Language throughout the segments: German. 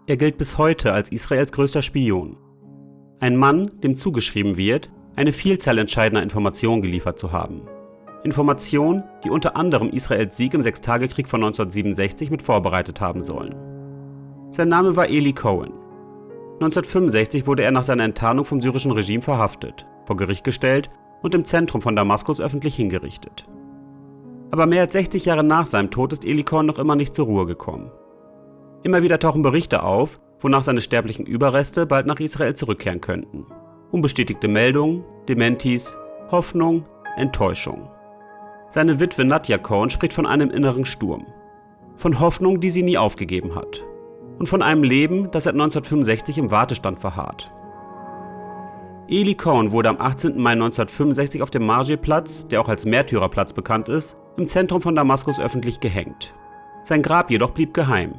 Er gilt bis heute als Israels größter Spion. Ein Mann, dem zugeschrieben wird, eine Vielzahl entscheidender Informationen geliefert zu haben. Informationen, die unter anderem Israels Sieg im Sechstagekrieg von 1967 mit vorbereitet haben sollen. Sein Name war Eli Cohen. 1965 wurde er nach seiner Enttarnung vom syrischen Regime verhaftet, vor Gericht gestellt und im Zentrum von Damaskus öffentlich hingerichtet. Aber mehr als 60 Jahre nach seinem Tod ist Eli Cohen noch immer nicht zur Ruhe gekommen. Immer wieder tauchen Berichte auf, wonach seine sterblichen Überreste bald nach Israel zurückkehren könnten. Unbestätigte Meldungen, Dementis, Hoffnung, Enttäuschung. Seine Witwe Nadja Cohen spricht von einem inneren Sturm. Von Hoffnung, die sie nie aufgegeben hat. Und von einem Leben, das seit 1965 im Wartestand verharrt. Eli Cohen wurde am 18. Mai 1965 auf dem Marjeh-Platz, der auch als Märtyrerplatz bekannt ist, im Zentrum von Damaskus öffentlich gehängt. Sein Grab jedoch blieb geheim.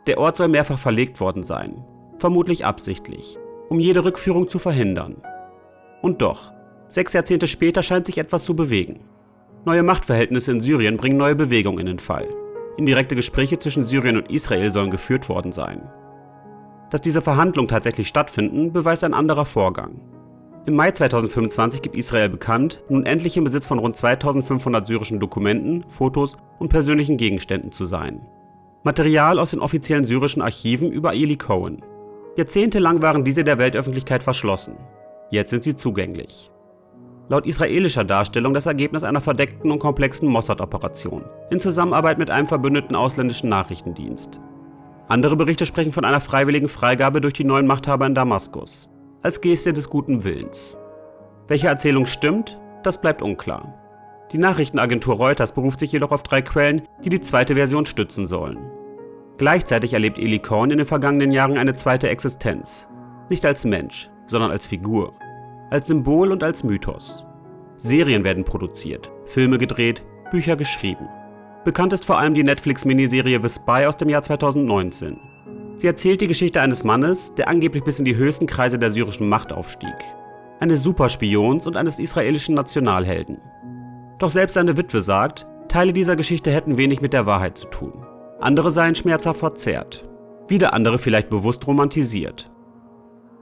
Der Ort soll mehrfach verlegt worden sein, vermutlich absichtlich, um jede Rückführung zu verhindern. Und doch, 6 Jahrzehnte später scheint sich etwas zu bewegen. Neue Machtverhältnisse in Syrien bringen neue Bewegung in den Fall. Indirekte Gespräche zwischen Syrien und Israel sollen geführt worden sein. Dass diese Verhandlungen tatsächlich stattfinden, beweist ein anderer Vorgang. Im Mai 2025 gibt Israel bekannt, nun endlich im Besitz von rund 2500 syrischen Dokumenten, Fotos und persönlichen Gegenständen zu sein. Material aus den offiziellen syrischen Archiven über Eli Cohen. Jahrzehntelang waren diese der Weltöffentlichkeit verschlossen. Jetzt sind sie zugänglich. Laut israelischer Darstellung das Ergebnis einer verdeckten und komplexen Mossad-Operation in Zusammenarbeit mit einem verbündeten ausländischen Nachrichtendienst. Andere Berichte sprechen von einer freiwilligen Freigabe durch die neuen Machthaber in Damaskus, als Geste des guten Willens. Welche Erzählung stimmt, das bleibt unklar. Die Nachrichtenagentur Reuters beruft sich jedoch auf 3 Quellen, die die zweite Version stützen sollen. Gleichzeitig erlebt Eli Cohen in den vergangenen Jahren eine zweite Existenz. Nicht als Mensch, sondern als Figur. Als Symbol und als Mythos. Serien werden produziert, Filme gedreht, Bücher geschrieben. Bekannt ist vor allem die Netflix-Miniserie The Spy aus dem Jahr 2019. Sie erzählt die Geschichte eines Mannes, der angeblich bis in die höchsten Kreise der syrischen Macht aufstieg. Eines Superspions und eines israelischen Nationalhelden. Doch selbst seine Witwe sagt, Teile dieser Geschichte hätten wenig mit der Wahrheit zu tun. Andere seien schmerzhaft verzerrt. Wieder andere vielleicht bewusst romantisiert.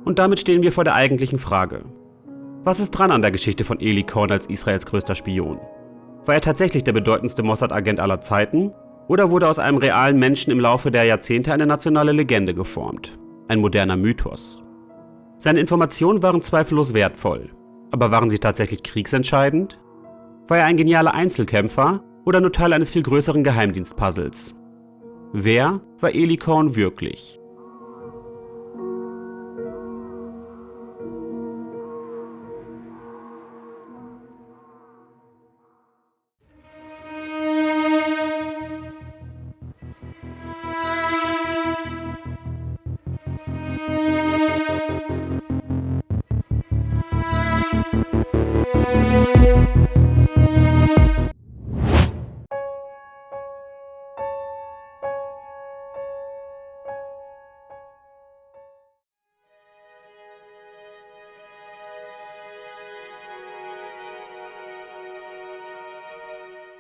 Und damit stehen wir vor der eigentlichen Frage. Was ist dran an der Geschichte von Eli Cohen als Israels größter Spion? War er tatsächlich der bedeutendste Mossad-Agent aller Zeiten? Oder wurde aus einem realen Menschen im Laufe der Jahrzehnte eine nationale Legende geformt? Ein moderner Mythos. Seine Informationen waren zweifellos wertvoll. Aber waren sie tatsächlich kriegsentscheidend? War er ein genialer Einzelkämpfer oder nur Teil eines viel größeren Geheimdienstpuzzles? Wer war Eli Cohen wirklich?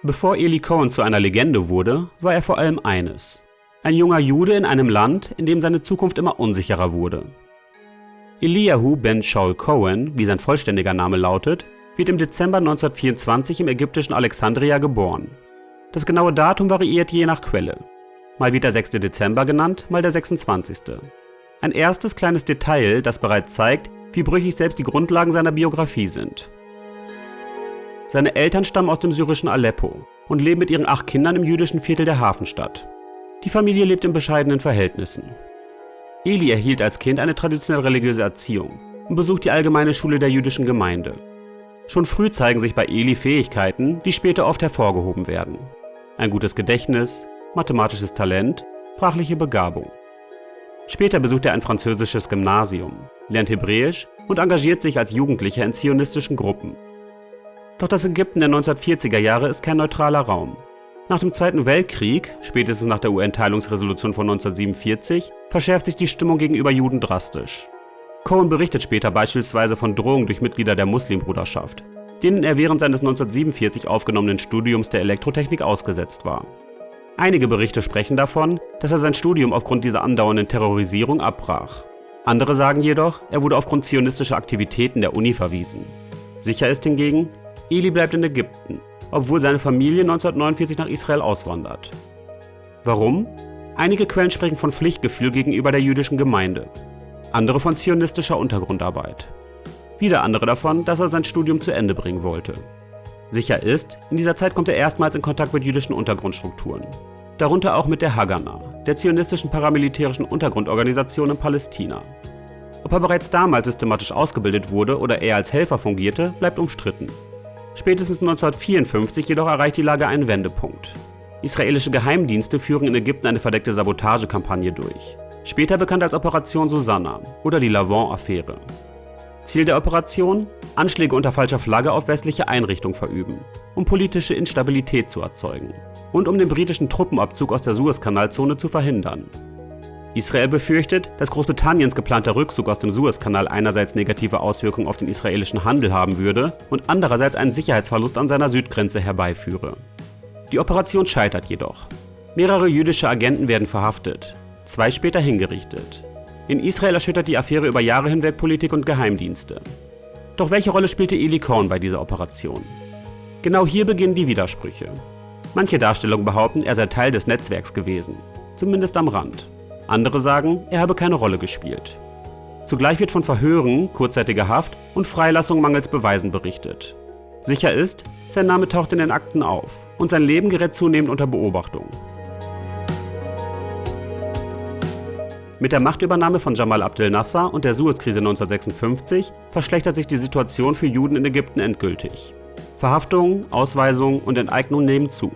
Bevor Eli Cohen zu einer Legende wurde, war er vor allem eines: ein junger Jude in einem Land, in dem seine Zukunft immer unsicherer wurde. Eliyahu ben Shaul Cohen, wie sein vollständiger Name lautet, wird im Dezember 1924 im ägyptischen Alexandria geboren. Das genaue Datum variiert je nach Quelle. Mal wird der 6. Dezember genannt, mal der 26. Ein erstes kleines Detail, das bereits zeigt, wie brüchig selbst die Grundlagen seiner Biografie sind. Seine Eltern stammen aus dem syrischen Aleppo und leben mit ihren 8 Kindern im jüdischen Viertel der Hafenstadt. Die Familie lebt in bescheidenen Verhältnissen. Eli erhielt als Kind eine traditionell religiöse Erziehung und besucht die allgemeine Schule der jüdischen Gemeinde. Schon früh zeigen sich bei Eli Fähigkeiten, die später oft hervorgehoben werden. Ein gutes Gedächtnis, mathematisches Talent, sprachliche Begabung. Später besucht er ein französisches Gymnasium, lernt Hebräisch und engagiert sich als Jugendlicher in zionistischen Gruppen. Doch das Ägypten der 1940er Jahre ist kein neutraler Raum. Nach dem Zweiten Weltkrieg, spätestens nach der UN-Teilungsresolution von 1947, verschärft sich die Stimmung gegenüber Juden drastisch. Cohen berichtet später beispielsweise von Drohungen durch Mitglieder der Muslimbruderschaft, denen er während seines 1947 aufgenommenen Studiums der Elektrotechnik ausgesetzt war. Einige Berichte sprechen davon, dass er sein Studium aufgrund dieser andauernden Terrorisierung abbrach. Andere sagen jedoch, er wurde aufgrund zionistischer Aktivitäten der Uni verwiesen. Sicher ist hingegen, Eli bleibt in Ägypten, obwohl seine Familie 1949 nach Israel auswandert. Warum? Einige Quellen sprechen von Pflichtgefühl gegenüber der jüdischen Gemeinde, andere von zionistischer Untergrundarbeit. Wieder andere davon, dass er sein Studium zu Ende bringen wollte. Sicher ist, in dieser Zeit kommt er erstmals in Kontakt mit jüdischen Untergrundstrukturen. Darunter auch mit der Haganah, der zionistischen paramilitärischen Untergrundorganisation in Palästina. Ob er bereits damals systematisch ausgebildet wurde oder eher als Helfer fungierte, bleibt umstritten. Spätestens 1954 jedoch erreicht die Lage einen Wendepunkt. Israelische Geheimdienste führen in Ägypten eine verdeckte Sabotagekampagne durch, später bekannt als Operation Susanna oder die Lavon-Affäre. Ziel der Operation? Anschläge unter falscher Flagge auf westliche Einrichtungen verüben, um politische Instabilität zu erzeugen und um den britischen Truppenabzug aus der Suezkanalzone zu verhindern. Israel befürchtet, dass Großbritanniens geplanter Rückzug aus dem Suezkanal einerseits negative Auswirkungen auf den israelischen Handel haben würde und andererseits einen Sicherheitsverlust an seiner Südgrenze herbeiführe. Die Operation scheitert jedoch. Mehrere jüdische Agenten werden verhaftet, 2 später hingerichtet. In Israel erschüttert die Affäre über Jahre hinweg Politik und Geheimdienste. Doch welche Rolle spielte Eli Cohen bei dieser Operation? Genau hier beginnen die Widersprüche. Manche Darstellungen behaupten, er sei Teil des Netzwerks gewesen, zumindest am Rand. Andere sagen, er habe keine Rolle gespielt. Zugleich wird von Verhören, kurzzeitiger Haft und Freilassung mangels Beweisen berichtet. Sicher ist, sein Name taucht in den Akten auf und sein Leben gerät zunehmend unter Beobachtung. Mit der Machtübernahme von Jamal Abdel Nasser und der Suezkrise 1956 verschlechtert sich die Situation für Juden in Ägypten endgültig. Verhaftungen, Ausweisungen und Enteignungen nehmen zu.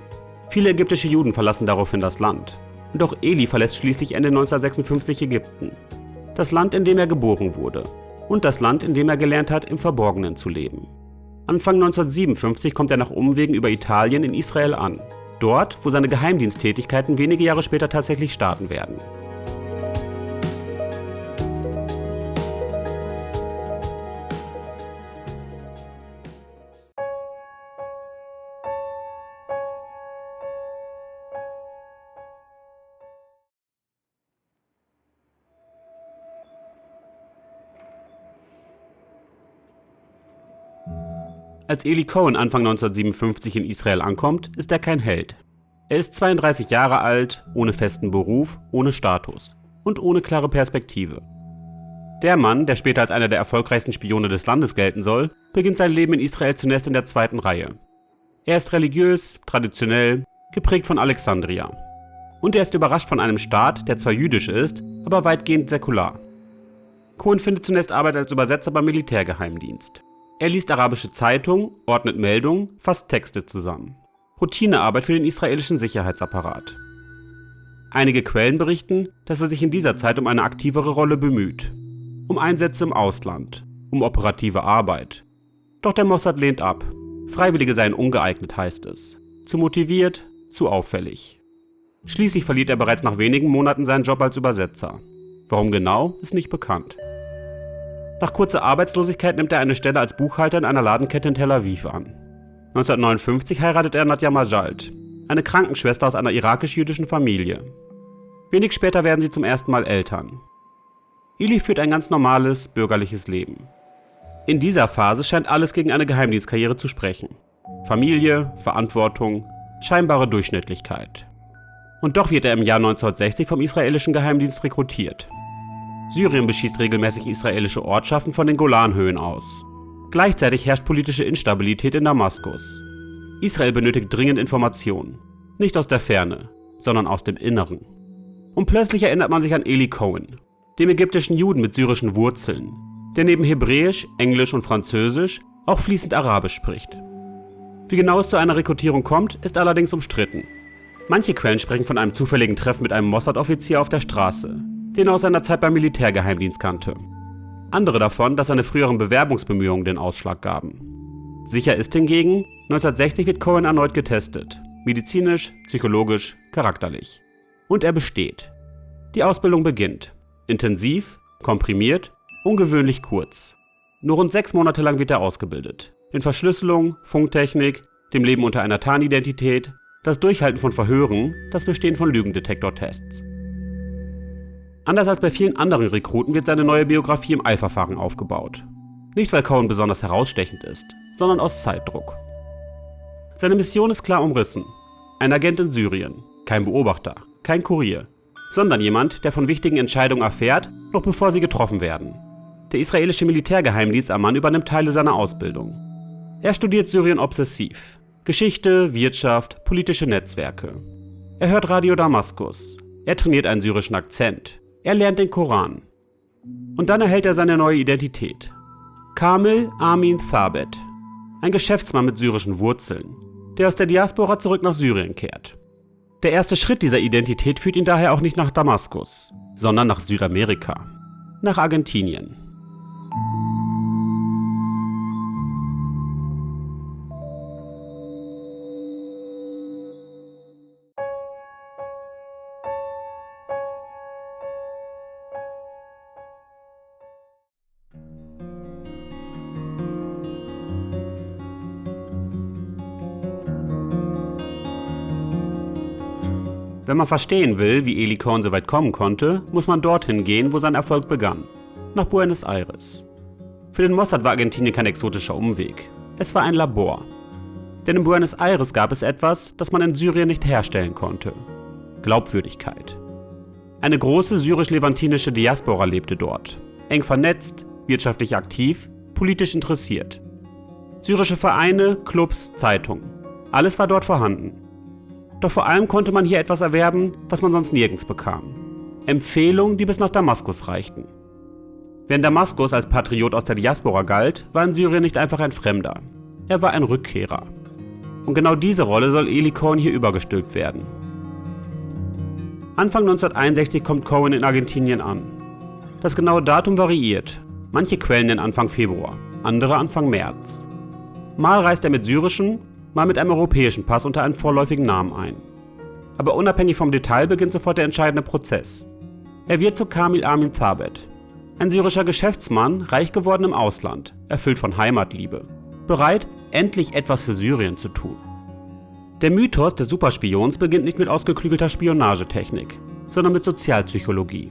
Viele ägyptische Juden verlassen daraufhin das Land. Und auch Eli verlässt schließlich Ende 1956 Ägypten. Das Land, in dem er geboren wurde. Und das Land, in dem er gelernt hat, im Verborgenen zu leben. Anfang 1957 kommt er nach Umwegen über Italien in Israel an. Dort, wo seine Geheimdiensttätigkeiten wenige Jahre später tatsächlich starten werden. Als Eli Cohen Anfang 1957 in Israel ankommt, ist er kein Held. Er ist 32 Jahre alt, ohne festen Beruf, ohne Status und ohne klare Perspektive. Der Mann, der später als einer der erfolgreichsten Spione des Landes gelten soll, beginnt sein Leben in Israel zunächst in der 2. Reihe. Er ist religiös, traditionell, geprägt von Alexandria. Und er ist überrascht von einem Staat, der zwar jüdisch ist, aber weitgehend säkular. Cohen findet zunächst Arbeit als Übersetzer beim Militärgeheimdienst. Er liest arabische Zeitungen, ordnet Meldungen, fasst Texte zusammen. Routinearbeit für den israelischen Sicherheitsapparat. Einige Quellen berichten, dass er sich in dieser Zeit um eine aktivere Rolle bemüht. Um Einsätze im Ausland, um operative Arbeit. Doch der Mossad lehnt ab. Freiwillige seien ungeeignet, heißt es. Zu motiviert, zu auffällig. Schließlich verliert er bereits nach wenigen Monaten seinen Job als Übersetzer. Warum genau, ist nicht bekannt. Nach kurzer Arbeitslosigkeit nimmt er eine Stelle als Buchhalter in einer Ladenkette in Tel Aviv an. 1959 heiratet er Nadja Majald, eine Krankenschwester aus einer irakisch-jüdischen Familie. Wenig später werden sie zum ersten Mal Eltern. Eli führt ein ganz normales, bürgerliches Leben. In dieser Phase scheint alles gegen eine Geheimdienstkarriere zu sprechen. Familie, Verantwortung, scheinbare Durchschnittlichkeit. Und doch wird er im Jahr 1960 vom israelischen Geheimdienst rekrutiert. Syrien beschießt regelmäßig israelische Ortschaften von den Golanhöhen aus. Gleichzeitig herrscht politische Instabilität in Damaskus. Israel benötigt dringend Informationen. Nicht aus der Ferne, sondern aus dem Inneren. Und plötzlich erinnert man sich an Eli Cohen, dem ägyptischen Juden mit syrischen Wurzeln, der neben Hebräisch, Englisch und Französisch auch fließend Arabisch spricht. Wie genau es zu einer Rekrutierung kommt, ist allerdings umstritten. Manche Quellen sprechen von einem zufälligen Treffen mit einem Mossad-Offizier auf der Straße, den er aus seiner Zeit beim Militärgeheimdienst kannte. Andere davon, dass seine früheren Bewerbungsbemühungen den Ausschlag gaben. Sicher ist hingegen, 1960 wird Cohen erneut getestet. Medizinisch, psychologisch, charakterlich. Und er besteht. Die Ausbildung beginnt. Intensiv, komprimiert, ungewöhnlich kurz. Nur rund 6 Monate lang wird er ausgebildet. In Verschlüsselung, Funktechnik, dem Leben unter einer Tarnidentität, das Durchhalten von Verhören, das Bestehen von Lügendetektortests. Anders als bei vielen anderen Rekruten wird seine neue Biografie im Eilverfahren aufgebaut. Nicht, weil Cohen besonders herausstechend ist, sondern aus Zeitdruck. Seine Mission ist klar umrissen. Ein Agent in Syrien, kein Beobachter, kein Kurier, sondern jemand, der von wichtigen Entscheidungen erfährt, noch bevor sie getroffen werden. Der israelische Militärgeheimdienst Amman übernimmt Teile seiner Ausbildung. Er studiert Syrien obsessiv. Geschichte, Wirtschaft, politische Netzwerke. Er hört Radio Damaskus. Er trainiert einen syrischen Akzent. Er lernt den Koran. Und dann erhält er seine neue Identität. Kamil Amin Thabet. Ein Geschäftsmann mit syrischen Wurzeln, der aus der Diaspora zurück nach Syrien kehrt. Der erste Schritt dieser Identität führt ihn daher auch nicht nach Damaskus, sondern nach Südamerika, nach Argentinien. Wenn man verstehen will, wie Eli Cohen so weit kommen konnte, muss man dorthin gehen, wo sein Erfolg begann. Nach Buenos Aires. Für den Mossad war Argentinien kein exotischer Umweg. Es war ein Labor. Denn in Buenos Aires gab es etwas, das man in Syrien nicht herstellen konnte. Glaubwürdigkeit. Eine große syrisch-levantinische Diaspora lebte dort. Eng vernetzt, wirtschaftlich aktiv, politisch interessiert. Syrische Vereine, Clubs, Zeitungen. Alles war dort vorhanden. Doch vor allem konnte man hier etwas erwerben, was man sonst nirgends bekam. Empfehlungen, die bis nach Damaskus reichten. Während Damaskus als Patriot aus der Diaspora galt, war in Syrien nicht einfach ein Fremder. Er war ein Rückkehrer. Und genau diese Rolle soll Eli Cohen hier übergestülpt werden. Anfang 1961 kommt Cohen in Argentinien an. Das genaue Datum variiert. Manche Quellen nennen Anfang Februar, andere Anfang März. Mal reist er mit syrischem, mal mit einem europäischen Pass unter einem vorläufigen Namen ein. Aber unabhängig vom Detail beginnt sofort der entscheidende Prozess. Er wird zu Kamil Amin Thabet. Ein syrischer Geschäftsmann, reich geworden im Ausland, erfüllt von Heimatliebe. Bereit, endlich etwas für Syrien zu tun. Der Mythos des Superspions beginnt nicht mit ausgeklügelter Spionagetechnik, sondern mit Sozialpsychologie.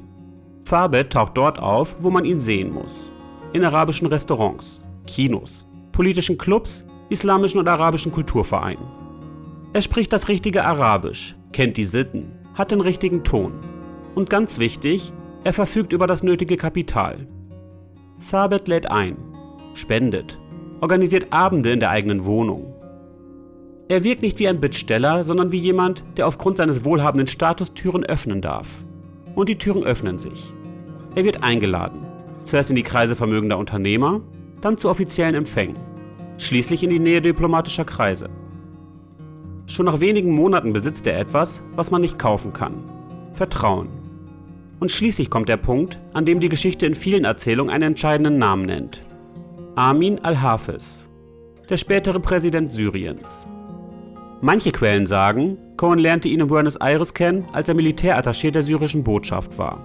Thabet taucht dort auf, wo man ihn sehen muss. In arabischen Restaurants, Kinos, politischen Clubs, islamischen und arabischen Kulturvereinen. Er spricht das richtige Arabisch, kennt die Sitten, hat den richtigen Ton. Und ganz wichtig, er verfügt über das nötige Kapital. Thabet lädt ein, spendet, organisiert Abende in der eigenen Wohnung. Er wirkt nicht wie ein Bittsteller, sondern wie jemand, der aufgrund seines wohlhabenden Status Türen öffnen darf. Und die Türen öffnen sich. Er wird eingeladen, zuerst in die Kreise vermögender Unternehmer, dann zu offiziellen Empfängen. Schließlich in die Nähe diplomatischer Kreise. Schon nach wenigen Monaten besitzt er etwas, was man nicht kaufen kann. Vertrauen. Und schließlich kommt der Punkt, an dem die Geschichte in vielen Erzählungen einen entscheidenden Namen nennt. Amin al-Hafiz, der spätere Präsident Syriens. Manche Quellen sagen, Cohen lernte ihn in Buenos Aires kennen, als er Militärattaché der syrischen Botschaft war.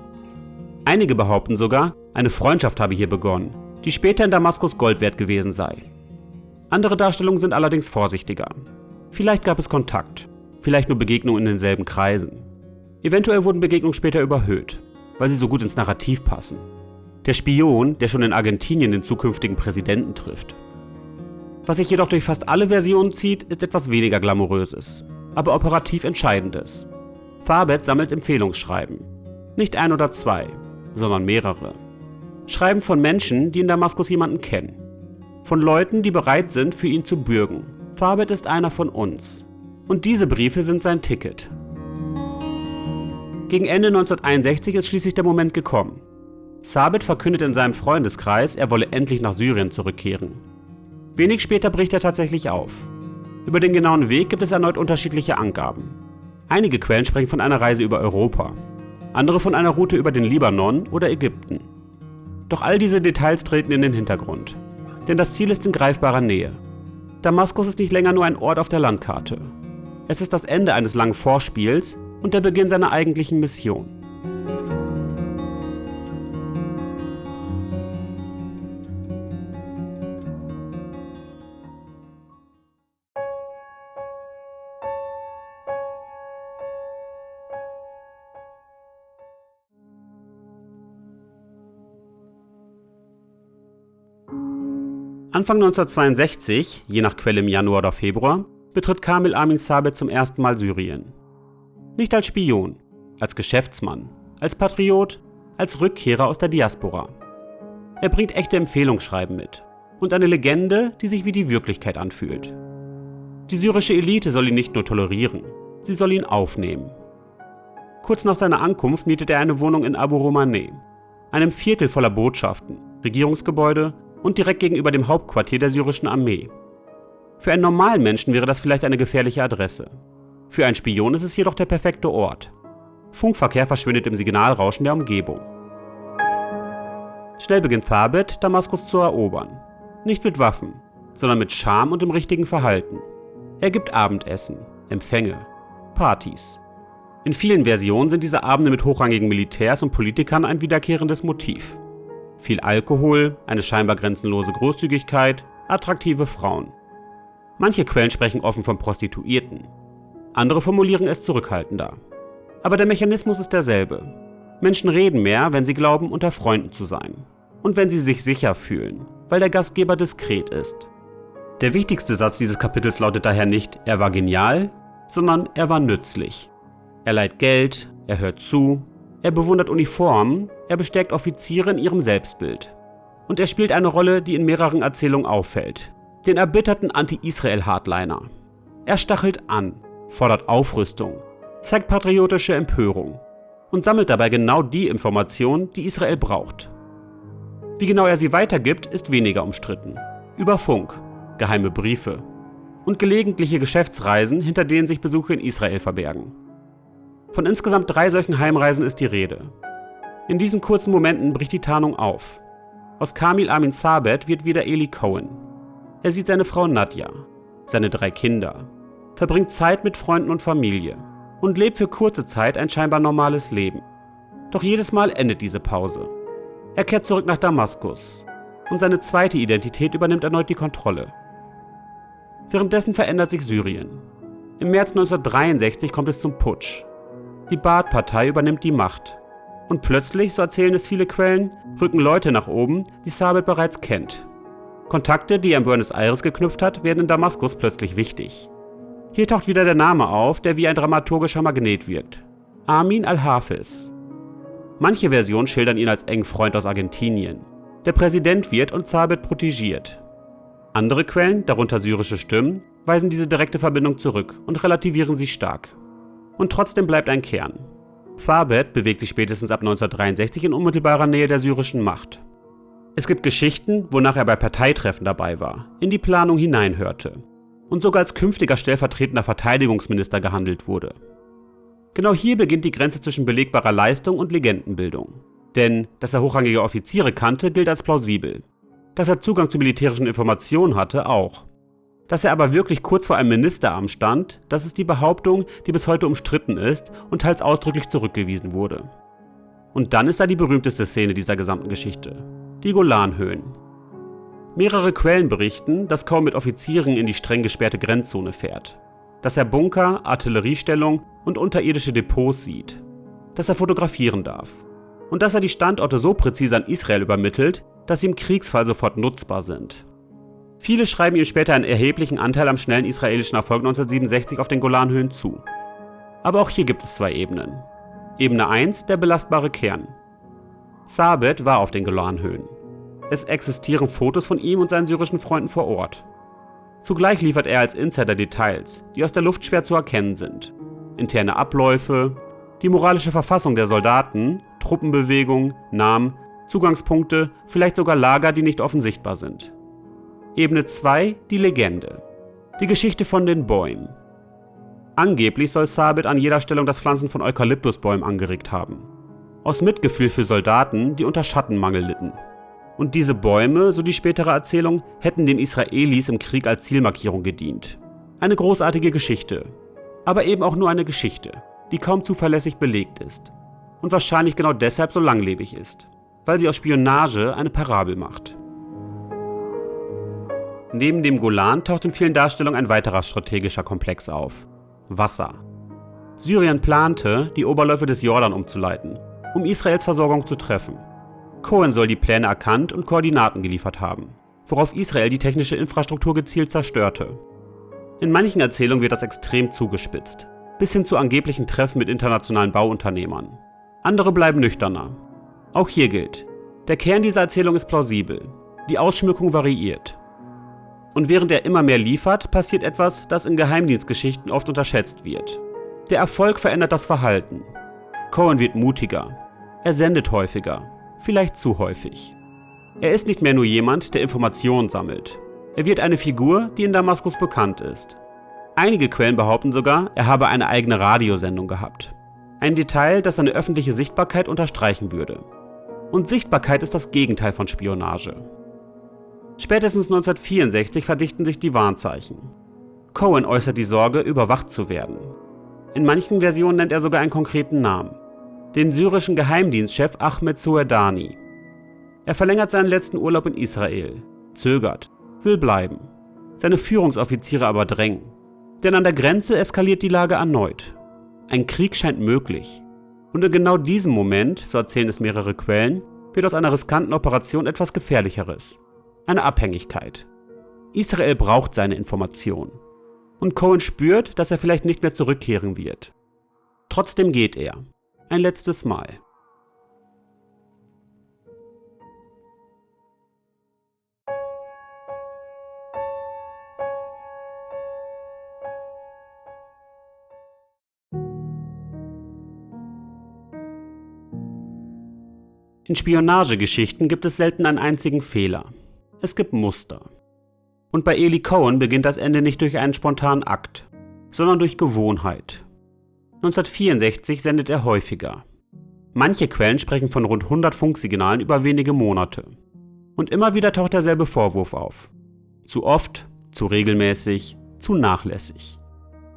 Einige behaupten sogar, eine Freundschaft habe hier begonnen, die später in Damaskus Gold wert gewesen sei. Andere Darstellungen sind allerdings vorsichtiger. Vielleicht gab es Kontakt, vielleicht nur Begegnungen in denselben Kreisen. Eventuell wurden Begegnungen später überhöht, weil sie so gut ins Narrativ passen. Der Spion, der schon in Argentinien den zukünftigen Präsidenten trifft. Was sich jedoch durch fast alle Versionen zieht, ist etwas weniger Glamouröses, aber operativ Entscheidendes. Thabet sammelt Empfehlungsschreiben. Nicht ein oder zwei, sondern mehrere. Schreiben von Menschen, die in Damaskus jemanden kennen. Von Leuten, die bereit sind, für ihn zu bürgen. Thabet ist einer von uns. Und diese Briefe sind sein Ticket. Gegen Ende 1961 ist schließlich der Moment gekommen. Thabet verkündet in seinem Freundeskreis, er wolle endlich nach Syrien zurückkehren. Wenig später bricht er tatsächlich auf. Über den genauen Weg gibt es erneut unterschiedliche Angaben. Einige Quellen sprechen von einer Reise über Europa, andere von einer Route über den Libanon oder Ägypten. Doch all diese Details treten in den Hintergrund. Denn das Ziel ist in greifbarer Nähe. Damaskus ist nicht länger nur ein Ort auf der Landkarte. Es ist das Ende eines langen Vorspiels und der Beginn seiner eigentlichen Mission. Anfang 1962, je nach Quelle im Januar oder Februar, betritt Kamil Amin Sabet zum ersten Mal Syrien. Nicht als Spion, als Geschäftsmann, als Patriot, als Rückkehrer aus der Diaspora. Er bringt echte Empfehlungsschreiben mit und eine Legende, die sich wie die Wirklichkeit anfühlt. Die syrische Elite soll ihn nicht nur tolerieren, sie soll ihn aufnehmen. Kurz nach seiner Ankunft mietet er eine Wohnung in Abu Romaneh, einem Viertel voller Botschaften, Regierungsgebäude und direkt gegenüber dem Hauptquartier der syrischen Armee. Für einen normalen Menschen wäre das vielleicht eine gefährliche Adresse. Für einen Spion ist es jedoch der perfekte Ort. Funkverkehr verschwindet im Signalrauschen der Umgebung. Schnell beginnt Thabit, Damaskus zu erobern. Nicht mit Waffen, sondern mit Charme und dem richtigen Verhalten. Er gibt Abendessen, Empfänge, Partys. In vielen Versionen sind diese Abende mit hochrangigen Militärs und Politikern ein wiederkehrendes Motiv. Viel Alkohol, eine scheinbar grenzenlose Großzügigkeit, attraktive Frauen. Manche Quellen sprechen offen von Prostituierten. Andere formulieren es zurückhaltender. Aber der Mechanismus ist derselbe. Menschen reden mehr, wenn sie glauben, unter Freunden zu sein. Und wenn sie sich sicher fühlen, weil der Gastgeber diskret ist. Der wichtigste Satz dieses Kapitels lautet daher nicht, er war genial, sondern er war nützlich. Er leiht Geld, er hört zu, er bewundert Uniformen, er bestärkt Offiziere in ihrem Selbstbild. Und er spielt eine Rolle, die in mehreren Erzählungen auffällt. Den erbitterten Anti-Israel-Hardliner. Er stachelt an, fordert Aufrüstung, zeigt patriotische Empörung und sammelt dabei genau die Informationen, die Israel braucht. Wie genau er sie weitergibt, ist weniger umstritten. Über Funk, geheime Briefe und gelegentliche Geschäftsreisen, hinter denen sich Besuche in Israel verbergen. Von insgesamt 3 solchen Heimreisen ist die Rede. In diesen kurzen Momenten bricht die Tarnung auf. Aus Kamil Amin Sabet wird wieder Eli Cohen. Er sieht seine Frau Nadja, seine 3 Kinder, verbringt Zeit mit Freunden und Familie und lebt für kurze Zeit ein scheinbar normales Leben. Doch jedes Mal endet diese Pause. Er kehrt zurück nach Damaskus und seine zweite Identität übernimmt erneut die Kontrolle. Währenddessen verändert sich Syrien. Im März 1963 kommt es zum Putsch. Die Baath-Partei übernimmt die Macht. Und plötzlich, so erzählen es viele Quellen, rücken Leute nach oben, die Sabet bereits kennt. Kontakte, die er in Buenos Aires geknüpft hat, werden in Damaskus plötzlich wichtig. Hier taucht wieder der Name auf, der wie ein dramaturgischer Magnet wirkt. Amin al-Hafiz. Manche Versionen schildern ihn als engen Freund aus Argentinien. Der Präsident wird und Sabet protegiert. Andere Quellen, darunter syrische Stimmen, weisen diese direkte Verbindung zurück und relativieren sie stark. Und trotzdem bleibt ein Kern. Sabet bewegt sich spätestens ab 1963 in unmittelbarer Nähe der syrischen Macht. Es gibt Geschichten, wonach er bei Parteitreffen dabei war, in die Planung hineinhörte und sogar als künftiger stellvertretender Verteidigungsminister gehandelt wurde. Genau hier beginnt die Grenze zwischen belegbarer Leistung und Legendenbildung. Denn, dass er hochrangige Offiziere kannte, gilt als plausibel. Dass er Zugang zu militärischen Informationen hatte, auch. Dass er aber wirklich kurz vor einem Ministeramt stand, das ist die Behauptung, die bis heute umstritten ist und teils ausdrücklich zurückgewiesen wurde. Und dann ist da die berühmteste Szene dieser gesamten Geschichte: die Golanhöhen. Mehrere Quellen berichten, dass Cohen mit Offizieren in die streng gesperrte Grenzzone fährt. Dass er Bunker, Artilleriestellung und unterirdische Depots sieht. Dass er fotografieren darf. Und dass er die Standorte so präzise an Israel übermittelt, dass sie im Kriegsfall sofort nutzbar sind. Viele schreiben ihm später einen erheblichen Anteil am schnellen israelischen Erfolg 1967 auf den Golanhöhen zu. Aber auch hier gibt es 2 Ebenen. Ebene 1, der belastbare Kern. Sabet war auf den Golanhöhen. Es existieren Fotos von ihm und seinen syrischen Freunden vor Ort. Zugleich liefert er als Insider Details, die aus der Luft schwer zu erkennen sind. Interne Abläufe, die moralische Verfassung der Soldaten, Truppenbewegung, Namen, Zugangspunkte, vielleicht sogar Lager, die nicht offen sichtbar sind. Ebene 2, die Legende. Die Geschichte von den Bäumen. Angeblich soll Sabet an jeder Stellung das Pflanzen von Eukalyptusbäumen angeregt haben. Aus Mitgefühl für Soldaten, die unter Schattenmangel litten. Und diese Bäume, so die spätere Erzählung, hätten den Israelis im Krieg als Zielmarkierung gedient. Eine großartige Geschichte. Aber eben auch nur eine Geschichte, die kaum zuverlässig belegt ist. Und wahrscheinlich genau deshalb so langlebig ist. Weil sie aus Spionage eine Parabel macht. Neben dem Golan taucht in vielen Darstellungen ein weiterer strategischer Komplex auf: Wasser. Syrien plante, die Oberläufe des Jordan umzuleiten, um Israels Versorgung zu treffen. Cohen soll die Pläne erkannt und Koordinaten geliefert haben. worauf Israel die technische Infrastruktur gezielt zerstörte. In manchen Erzählungen wird das extrem zugespitzt, bis hin zu angeblichen Treffen mit internationalen Bauunternehmern. Andere bleiben nüchterner. Auch hier gilt, der Kern dieser Erzählung ist plausibel, die Ausschmückung variiert. Und während er immer mehr liefert, passiert etwas, das in Geheimdienstgeschichten oft unterschätzt wird. Der Erfolg verändert das Verhalten. Cohen wird mutiger. Er sendet häufiger, vielleicht zu häufig. Er ist nicht mehr nur jemand, der Informationen sammelt. Er wird eine Figur, die in Damaskus bekannt ist. Einige Quellen behaupten sogar, er habe eine eigene Radiosendung gehabt. Ein Detail, das seine öffentliche Sichtbarkeit unterstreichen würde. Und Sichtbarkeit ist das Gegenteil von Spionage. Spätestens 1964 verdichten sich die Warnzeichen. Cohen äußert die Sorge, überwacht zu werden. In manchen Versionen nennt er sogar einen konkreten Namen: den syrischen Geheimdienstchef Ahmed Suedani. Er verlängert seinen letzten Urlaub in Israel, zögert, will bleiben. Seine Führungsoffiziere aber drängen. Denn an der Grenze eskaliert die Lage erneut. Ein Krieg scheint möglich. Und in genau diesem Moment, so erzählen es mehrere Quellen, wird aus einer riskanten Operation etwas Gefährlicheres. Eine Abhängigkeit. Israel braucht seine Information. Und Cohen spürt, dass er vielleicht nicht mehr zurückkehren wird. Trotzdem geht er. Ein letztes Mal. In Spionagegeschichten gibt es selten einen einzigen Fehler. Es gibt Muster. Und bei Eli Cohen beginnt das Ende nicht durch einen spontanen Akt, sondern durch Gewohnheit. 1964 sendet er häufiger. Manche Quellen sprechen von rund 100 Funksignalen über wenige Monate. Und immer wieder taucht derselbe Vorwurf auf. Zu oft, zu regelmäßig, zu nachlässig.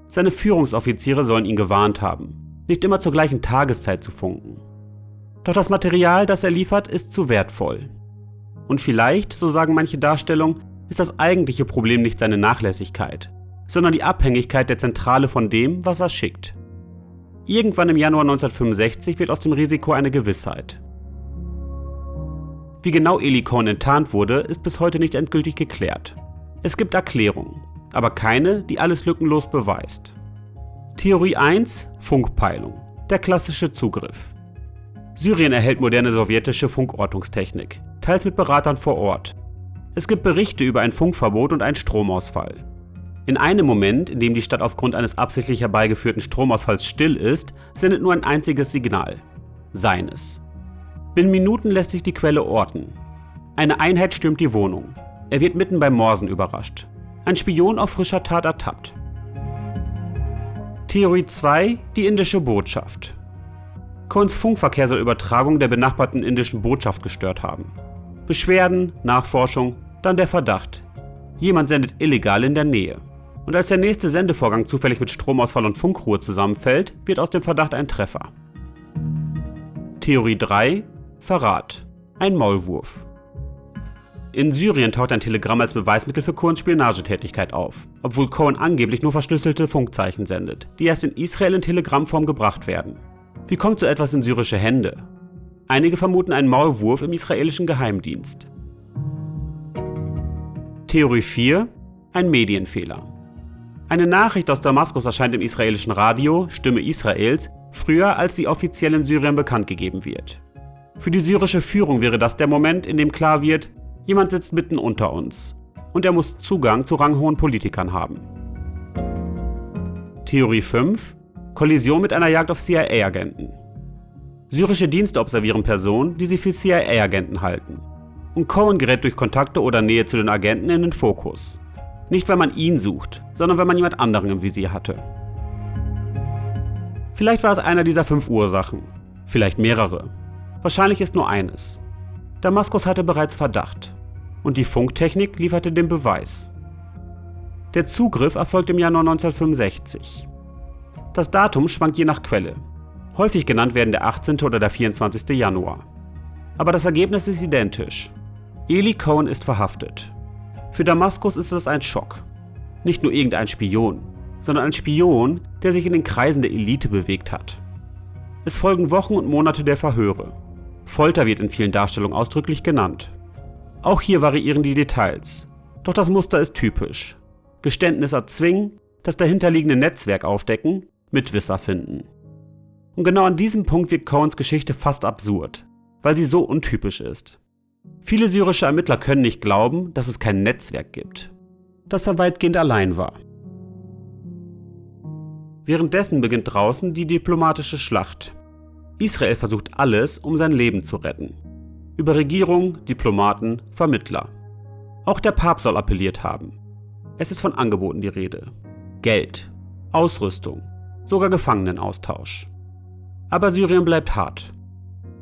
Seine Führungsoffiziere sollen ihn gewarnt haben, nicht immer zur gleichen Tageszeit zu funken. Doch das Material, das er liefert, ist zu wertvoll. Und vielleicht, so sagen manche Darstellungen, ist das eigentliche Problem nicht seine Nachlässigkeit, sondern die Abhängigkeit der Zentrale von dem, was er schickt. Irgendwann im Januar 1965 wird aus dem Risiko eine Gewissheit. Wie genau Eli Cohen enttarnt wurde, ist bis heute nicht endgültig geklärt. Es gibt Erklärungen, aber keine, die alles lückenlos beweist. Theorie 1: Funkpeilung, der klassische Zugriff. Syrien erhält moderne sowjetische Funkortungstechnik, teils mit Beratern vor Ort. Es gibt Berichte über ein Funkverbot und einen Stromausfall. In einem Moment, in dem die Stadt aufgrund eines absichtlich herbeigeführten Stromausfalls still ist, sendet nur ein einziges Signal: seines. Binnen Minuten lässt sich die Quelle orten. Eine Einheit stürmt die Wohnung. Er wird mitten beim Morsen überrascht. Ein Spion auf frischer Tat ertappt. Theorie 2: Die indische Botschaft. Cohens Funkverkehr soll Übertragung der benachbarten indischen Botschaft gestört haben. Beschwerden, Nachforschung, dann der Verdacht: jemand sendet illegal in der Nähe. Und als der nächste Sendevorgang zufällig mit Stromausfall und Funkruhe zusammenfällt, wird aus dem Verdacht ein Treffer. Theorie 3: Verrat. Ein Maulwurf. In Syrien taucht ein Telegramm als Beweismittel für Cohens Spionagetätigkeit auf, obwohl Cohen angeblich nur verschlüsselte Funkzeichen sendet, die erst in Israel in Telegrammform gebracht werden. Wie kommt so etwas in syrische Hände? Einige vermuten einen Maulwurf im israelischen Geheimdienst. Theorie 4: Ein Medienfehler. Eine Nachricht aus Damaskus erscheint im israelischen Radio, Stimme Israels, früher als sie offiziell in Syrien bekannt gegeben wird. Für die syrische Führung wäre das der Moment, in dem klar wird, jemand sitzt mitten unter uns und er muss Zugang zu ranghohen Politikern haben. Theorie 5: Kollision mit einer Jagd auf CIA-Agenten. Syrische Dienste observieren Personen, die sie für CIA-Agenten halten. Und Cohen gerät durch Kontakte oder Nähe zu den Agenten in den Fokus. Nicht, weil man ihn sucht, sondern weil man jemand anderen im Visier hatte. Vielleicht war es einer dieser 5 Ursachen, vielleicht mehrere. Wahrscheinlich ist nur eines. Damaskus hatte bereits Verdacht. Und die Funktechnik lieferte den Beweis. Der Zugriff erfolgt im Januar 1965. Das Datum schwankt je nach Quelle. Häufig genannt werden der 18. oder der 24. Januar. Aber das Ergebnis ist identisch. Eli Cohen ist verhaftet. Für Damaskus ist es ein Schock. Nicht nur irgendein Spion, sondern ein Spion, der sich in den Kreisen der Elite bewegt hat. Es folgen Wochen und Monate der Verhöre. Folter wird in vielen Darstellungen ausdrücklich genannt. Auch hier variieren die Details. Doch das Muster ist typisch. Geständnis erzwingen, das dahinterliegende Netzwerk aufdecken, Mitwisser finden. Und genau an diesem Punkt wird Cohens Geschichte fast absurd, weil sie so untypisch ist. Viele syrische Ermittler können nicht glauben, dass es kein Netzwerk gibt, das er weitgehend allein war. Währenddessen beginnt draußen die diplomatische Schlacht. Israel versucht alles, um sein Leben zu retten. Über Regierung, Diplomaten, Vermittler. Auch der Papst soll appelliert haben. Es ist von Angeboten die Rede. Geld, Ausrüstung, sogar Gefangenenaustausch. Aber Syrien bleibt hart.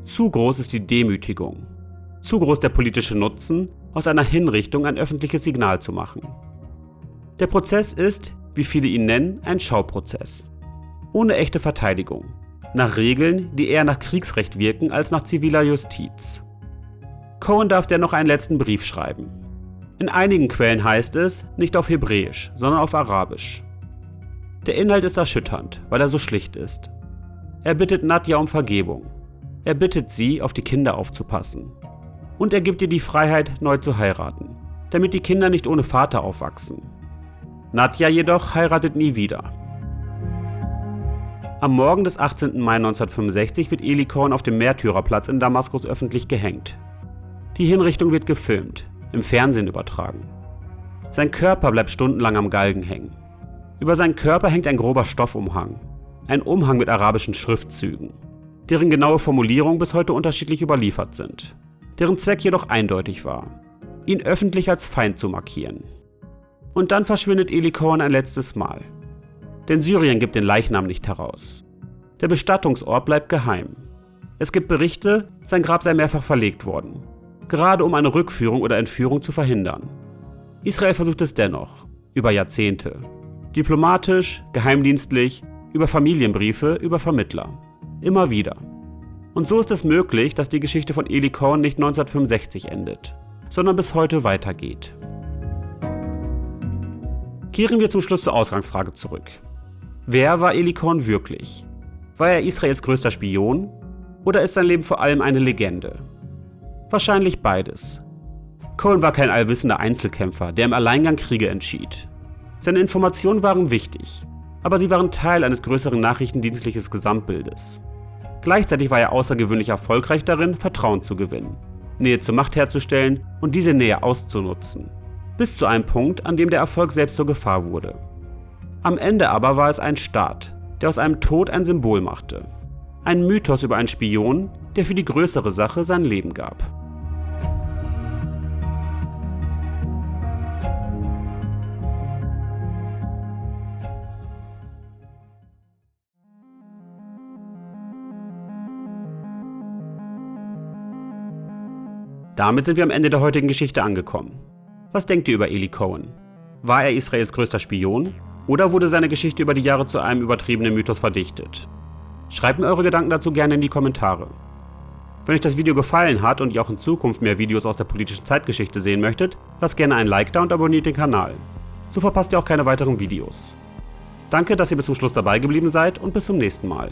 Zu groß ist die Demütigung. Zu groß der politische Nutzen, aus einer Hinrichtung ein öffentliches Signal zu machen. Der Prozess ist, wie viele ihn nennen, ein Schauprozess. Ohne echte Verteidigung. Nach Regeln, die eher nach Kriegsrecht wirken als nach ziviler Justiz. Cohen darf dennoch einen letzten Brief schreiben. In einigen Quellen heißt es, nicht auf Hebräisch, sondern auf Arabisch. Der Inhalt ist erschütternd, weil er so schlicht ist. Er bittet Nadja um Vergebung. Er bittet sie, auf die Kinder aufzupassen. Und er gibt ihr die Freiheit, neu zu heiraten, damit die Kinder nicht ohne Vater aufwachsen. Nadja jedoch heiratet nie wieder. Am Morgen des 18. Mai 1965 wird Eli Cohen auf dem Märtyrerplatz in Damaskus öffentlich gehängt. Die Hinrichtung wird gefilmt, im Fernsehen übertragen. Sein Körper bleibt stundenlang am Galgen hängen. Über seinen Körper hängt ein grober Stoffumhang. Ein Umhang mit arabischen Schriftzügen, deren genaue Formulierungen bis heute unterschiedlich überliefert sind, deren Zweck jedoch eindeutig war, ihn öffentlich als Feind zu markieren. Und dann verschwindet Eli Cohen ein letztes Mal. Denn Syrien gibt den Leichnam nicht heraus. Der Bestattungsort bleibt geheim. Es gibt Berichte, sein Grab sei mehrfach verlegt worden, gerade um eine Rückführung oder Entführung zu verhindern. Israel versucht es dennoch, über Jahrzehnte. Diplomatisch, geheimdienstlich, über Familienbriefe, über Vermittler. Immer wieder. Und so ist es möglich, dass die Geschichte von Eli Cohen nicht 1965 endet, sondern bis heute weitergeht. Kehren wir zum Schluss zur Ausgangsfrage zurück. Wer war Eli Cohen wirklich? War er Israels größter Spion? Oder ist sein Leben vor allem eine Legende? Wahrscheinlich beides. Cohen war kein allwissender Einzelkämpfer, der im Alleingang Kriege entschied. Seine Informationen waren wichtig, aber sie waren Teil eines größeren nachrichtendienstlichen Gesamtbildes. Gleichzeitig war er außergewöhnlich erfolgreich darin, Vertrauen zu gewinnen, Nähe zur Macht herzustellen und diese Nähe auszunutzen. Bis zu einem Punkt, an dem der Erfolg selbst zur Gefahr wurde. Am Ende aber war es ein Staat, der aus einem Tod ein Symbol machte. Ein Mythos über einen Spion, der für die größere Sache sein Leben gab. Damit sind wir am Ende der heutigen Geschichte angekommen. Was denkt ihr über Eli Cohen? War er Israels größter Spion? Oder wurde seine Geschichte über die Jahre zu einem übertriebenen Mythos verdichtet? Schreibt mir eure Gedanken dazu gerne in die Kommentare. Wenn euch das Video gefallen hat und ihr auch in Zukunft mehr Videos aus der politischen Zeitgeschichte sehen möchtet, lasst gerne ein Like da und abonniert den Kanal. So verpasst ihr auch keine weiteren Videos. Danke, dass ihr bis zum Schluss dabei geblieben seid und bis zum nächsten Mal.